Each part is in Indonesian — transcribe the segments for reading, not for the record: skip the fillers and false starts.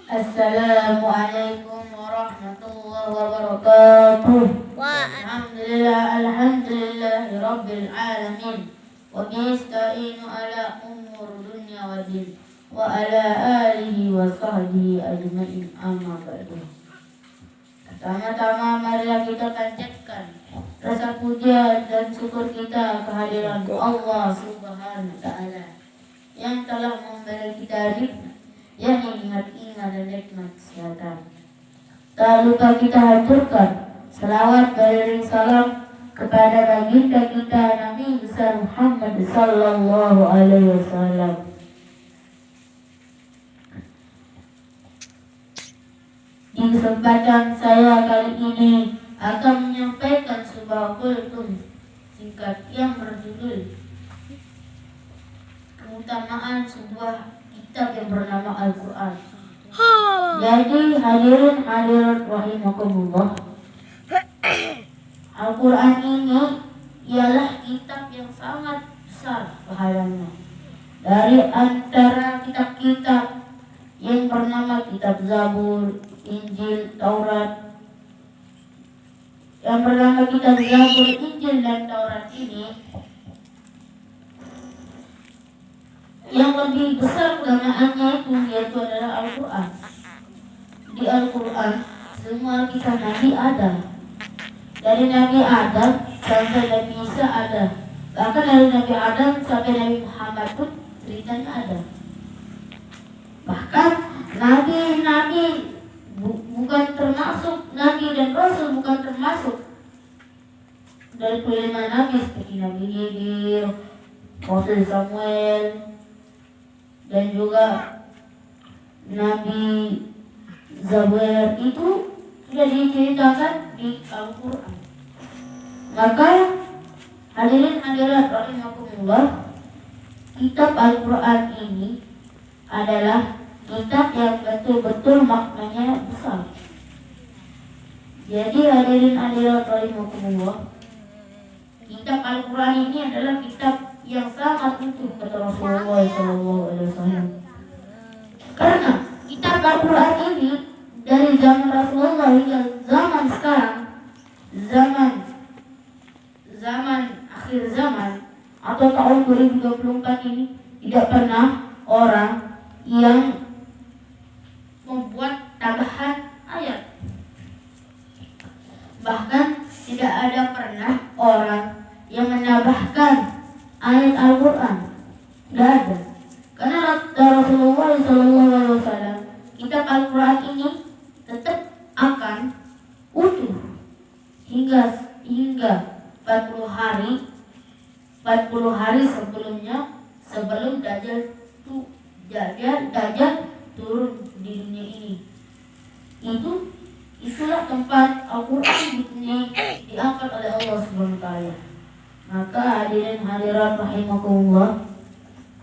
Assalamualaikum warahmatullahi wabarakatuh. Alhamdulillahi rabbil alamin. Wa nasta'inu ala umur dunya wa din. Wa ala alihi wa sahbihi ajma'in, amma ba'du. Pertama-tama marilah kita panjatkan rasa puja dan syukur kita kehadiran Allah Subhanahu wa taala yang telah memberi kita nikmat, yakni nikmat iman dan nikmat kesehatan. Tak lupa kita haturkan selawat beriring salam kepada baginda kita Nabi besar Muhammad sallallahu alaihi wasallam. Di kesempatan saya kali ini akan menyampaikan sebuah kultum singkat yang berjudul keutamaan sebuah kitab yang bernama Al-Quran. Jadi hadirin hadirat rahimakumullah, Al-Quran ini ialah kitab yang sangat besar pahalanya. Dari antara kitab-kitab yang bernama kitab Zabur, Injil, Taurat, yang bernama kitab Zabur, Injil, dan Taurat ini, yang lebih besar keutamaannya itu yaitu adalah Al-Quran. Di Al-Quran semua kisah Nabi ada. Dari Nabi Adam sampai Nabi Isa ada. Bahkan dari Nabi Adam sampai Nabi Muhammad pun ceritanya ada. Bahkan Nabi bukan termasuk, Nabi dan Rasul bukan termasuk dari pilihan Nabi seperti Nabi Khidir, Rasul Samuel, dan juga Nabi Zabur, itu sudah diceritakan di Al-Quran. Maka hadirin hadirat rahimakumullah, kitab Al-Quran ini adalah kitab yang betul-betul maknanya besar. Jadi hadirin hadirat rahimakumullah, kitab Al-Quran ini adalah kitab yang sangat utuh kata Rasulullah SAW. Karena kitab Al-Quran ini dari zaman Rasulullah hingga zaman sekarang, zaman akhir zaman atau tahun 2024 ini, tidak pernah orang yang membuat tambahan ayat. Bahkan tidak ada pernah orang yang menambahkan ayat Al-Quran. Tidak ada. Karena Rasulullah SAW, kitab Al-Quran ini tetap akan utuh hingga 40 hari sebelum Dajjal turun di dunia ini. Itulah tempat Al-Quran diangkat oleh Allah Subhanahu wa taala. Maka hadirin hadirat rahimakumullah,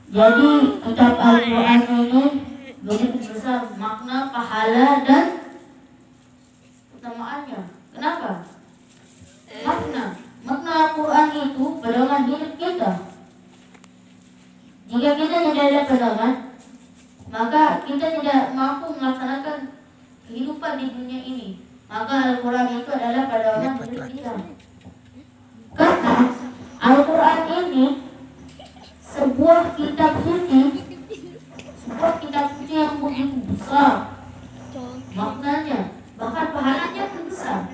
jadi kitab Al-Quran ini begitu besar makna, pahala, dan utamaannya. Kenapa? Makna Al-Quran itu pedoman hidup kita. Jika kita tidak ada pedoman, maka kita tidak mampu melaksanakan kehidupan di dunia ini. Maka Al-Quran itu adalah pedoman hidup kita. Karena Al-Quran ini sebuah kitab suci yang begitu besar maknanya, bahkan pahalanya pun besar.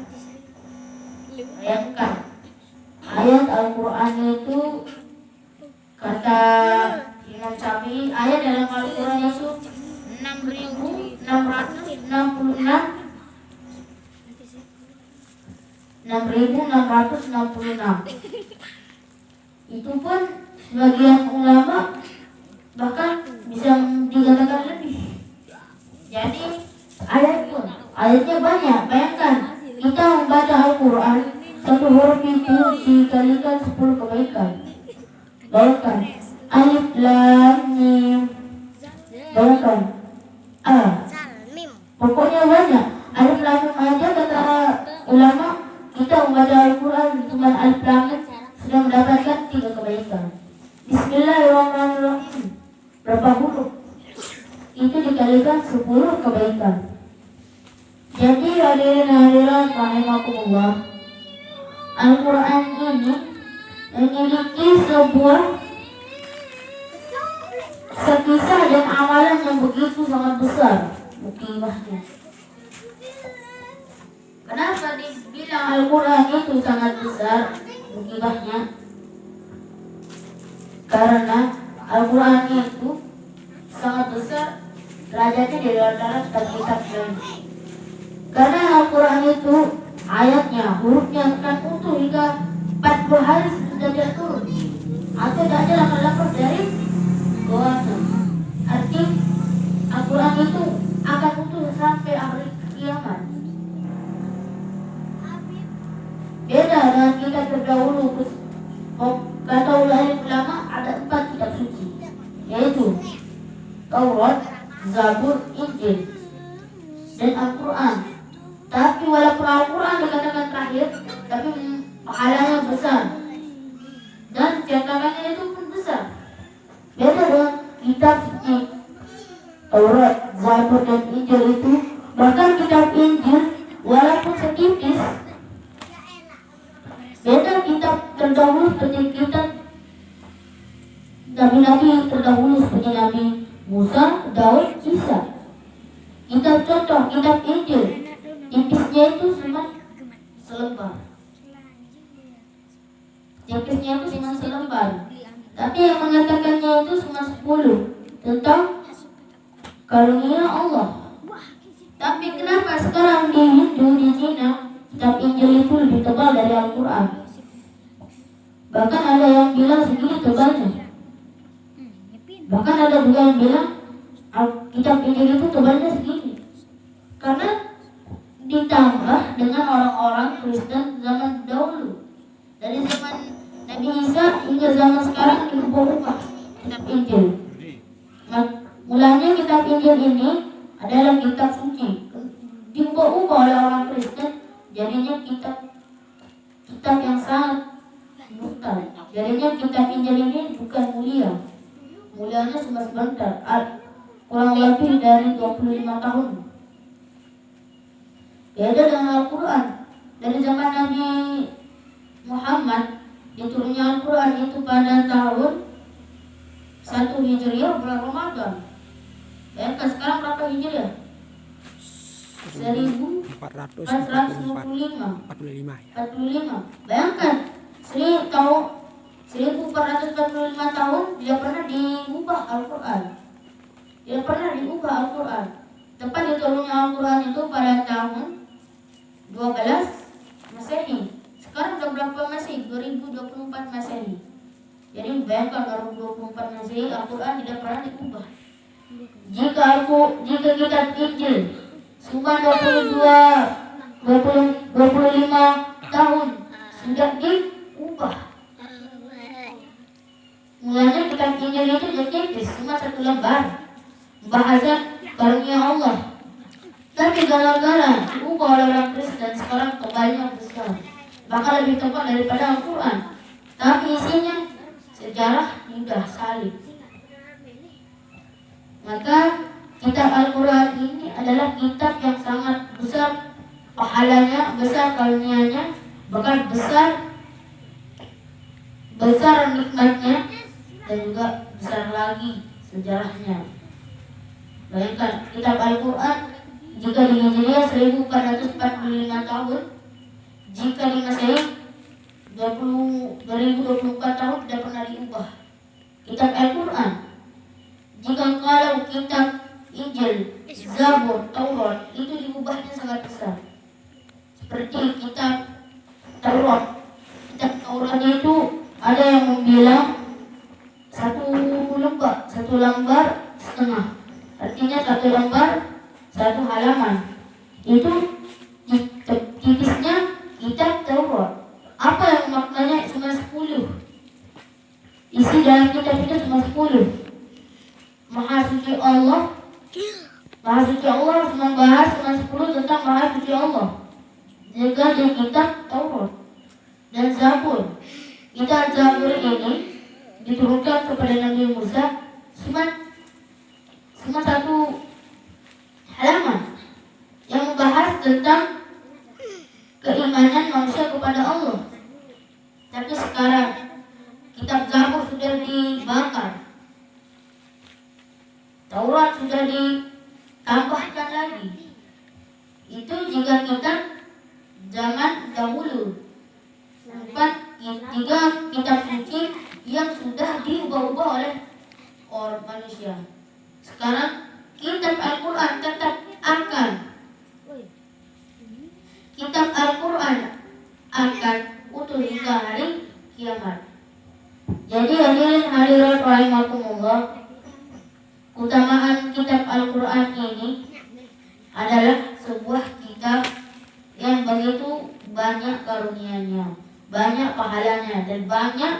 Bayangkan, ayat Al-Quran itu kata Imam Syafi'i, ayat dalam Al-Quran itu 6.666. Itu pun sebagian ulama bahkan bisa dikatakan lebih. Jadi ayatnya banyak. Bayangkan kita membaca Al-Quran, satu huruf itu dikalikan 10 kebaikan. Bayangkan alif lam mim. Bayangkan pokoknya banyak. Alif lam mim aja kata ulama, kita membaca Al-Quran cuma alif lam mim sudah mendapatkan 3 kebaikan. Bismillahirrahmanirrahim berapa huruf? Itu dikalikan 10 kebaikan. Jadi hadirin hadirat rahimakumullah, Al-Quran ini memiliki sebuah kisah dan amalan yang begitu sangat besar mukimahnya. Kenapa dibilang Al-Quran itu sangat besar mukimahnya? Karena Al-Quran itu sangat besar derajatnya di antara kitab-kitab lain. Karena Al-Quran itu ayatnya, hurufnya akan utuh hingga 40 hari sudah dia turun, atau tidak ada lapar dari bawahnya. Arti Al-Quran itu akan utuh sampai akhir kiamat. Beda dengan kitab terdahulu. Kata ulama ada 4 kitab suci, yaitu Taurat, Zabur, Injil, dan Al-Quran. Tapi walaupun Al-Quran dikatakan terakhir, tapi pahalanya besar dan cetakannya itu pun besar. Beda dengan kitab suci Taurat, Zabur, dan Injil itu. Bahkan kitab Injil walaupun setipis, beda kitab terdahulu seperti kitab Nabi-Nabi terdahulu seperti Nabi Musa, Daud, Isa. Kitab contoh, kitab Injil, tipisnya itu cuma selembar. Tipisnya itu cuma selembar. Tapi yang mengatakannya itu cuma 10 tentang karunia Allah. Tapi kenapa sekarang di Hindu, di Cina, kitab Injil itu lebih tebal dari Al-Quran? Bahkan ada yang bilang segini tebalnya. Bahkan ada juga yang bilang kitab Injil itu tebalnya segini. Karena ditambah dengan orang-orang Kristen zaman dahulu. Dari zaman Nabi Isa hingga zaman sekarang diubah-ubah kitab Injil. Mulanya kitab Injil ini adalah kitab suci, diubah-ubah oleh orang Kristen, jadinya kitab yang sangat brutal. Jadinya kitab Injil ini bukan mulia, mulianya cuma sebentar, kurang lebih dari 25 tahun. Beda dengan Al-Quran. Dari zaman Nabi Muhammad diturunnya Al-Quran itu pada tahun 1 Hijriah bulan Ramadan. Bayangkan sekarang berapa Hijriah? 1445. Bayangkan 1445 tahun tidak pernah diubah Al-Quran. Tidak pernah diubah Al-Quran. Tepat diturunnya Al-Quran itu pada tahun 12 Masehi. Sekarang udah berapa Masehi? 2024 Masehi. Jadi bayangkan 2024 Masehi Al-Quran tidak pernah diubah. Jika kitab Injil cuma 25 tahun sudah diubah. Mulanya kitab Injil itu jadi cuma 1 lembar bahasa karunia Allah. Tapi gara-gara diubah oleh orang Kristen, sekarang tebalnya besar, bahkan lebih tebal daripada Al-Quran. Tapi isinya sejarah hingga salib. Maka kitab Al-Quran ini adalah kitab yang sangat besar pahalanya, besar karunianya, bahkan besar nikmatnya, dan juga besar lagi sejarahnya. Bayangkan kitab Al-Quran jika di Hijriah 1445 tahun, jika di Masehi 2024 tahun tidak pernah diubah kitab Al-Quran. Jika kalau kitab Injil, Zabur, Taurat itu diubahnya sangat besar. Seperti kitab Taurat. Kitab Taurat itu ada yang membilang 1 lembar setengah. Artinya 1 lembar 1 halaman. Itu tipisnya kitab Taurat. Apa yang maknanya cuma 10. Isi dalam kitab itu cuma 10. Maha suci Allah membahas cuma 10 tentang Maha suci Allah. Juga di kitab Taurat dan Zabur. Kitab Zabur ini diturunkan kepada Nabi Musa cuma tentang keimanan manusia kepada Allah. Tapi sekarang kitab Zabur sudah dibakar, Taurat sudah ditambahkan lagi. Itu jika kita zaman dahulu. Bukan tiga kitab suci yang sudah diubah-ubah oleh orang manusia. Sekarang kitab Al-Quran tetap akan, kitab Al-Quran akan utuh hingga hari kiamat. Jadi hadirin hadirat rahimakumullah, keutamaan kitab Al-Quran ini adalah sebuah kitab yang begitu banyak karunia-Nya, banyak pahalanya, dan banyak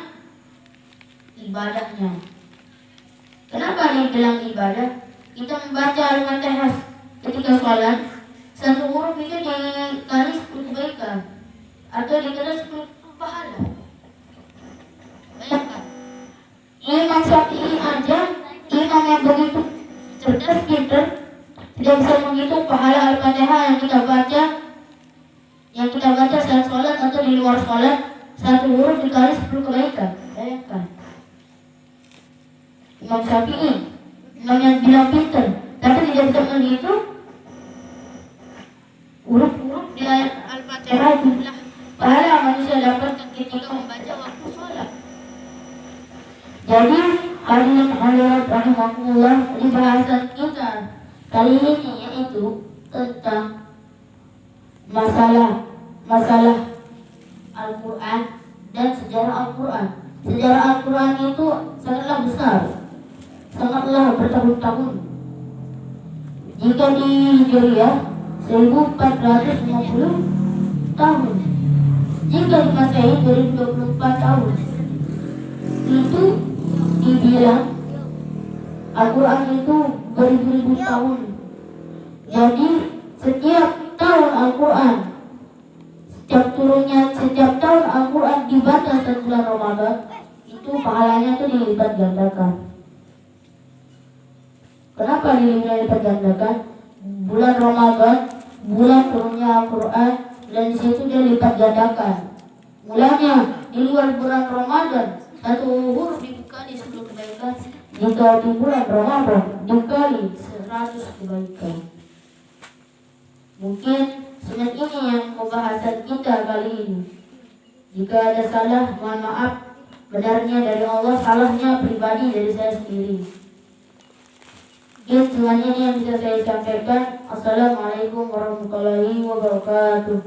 ibadahnya. Kenapa dibilang ibadah? Kita membaca Al-Fatihah ketika sholat, satu huruf itu dikali 10 kebaikan atau dikali 10 pahala. Bayangkan, Imam Syafi'i aja, imam yang begitu cerdas, pintar, tidak bisa menghitung pahala Al-Fatihah yang kita baca saat sholat atau di luar sholat, satu huruf dikali 10 kebaikan. Bayangkan, Imam Syafi'i, imam yang bilang pintar, tapi tidak bisa menghitung huruf-huruf di ayat Al-Fatihah. Itulah pahala manusia dapatkan ketika membaca waktu sholat. Jadi hadirin hadirat rahimakumullah, di bahasan kita kali ini yaitu tentang masalah Al-Quran dan sejarah Al-Quran. Sejarah Al-Quran itu sangatlah besar, sangatlah bertahun-tahun. Jika di Hijriah 1450 tahun, jika di Masehi 2024 tahun. Itu dibilang Al-Quran itu beribu-ribu tahun. Jadi setiap tahun Al-Quran, setiap tahun Al-Quran dibaca saat bulan Ramadan, itu pahalanya itu dilipat gandakan. Kenapa dilipat gandakan? Bulan Ramadan, bulan turunnya Al-Quran, dan di situ dia lipat gandakan. Mulanya di luar bulan Ramadan, satu huruf dikali 10 kebaikan. Jika di bulan Ramadan dikali 100 kebaikan. Mungkin sebenarnya ini yang pembahasan kita kali ini. Jika ada salah, mohon maaf. Benarnya dari Allah, salahnya pribadi dari saya sendiri. Semuanya ini yang bisa saya sampaikan. Assalamualaikum warahmatullahi wabarakatuh.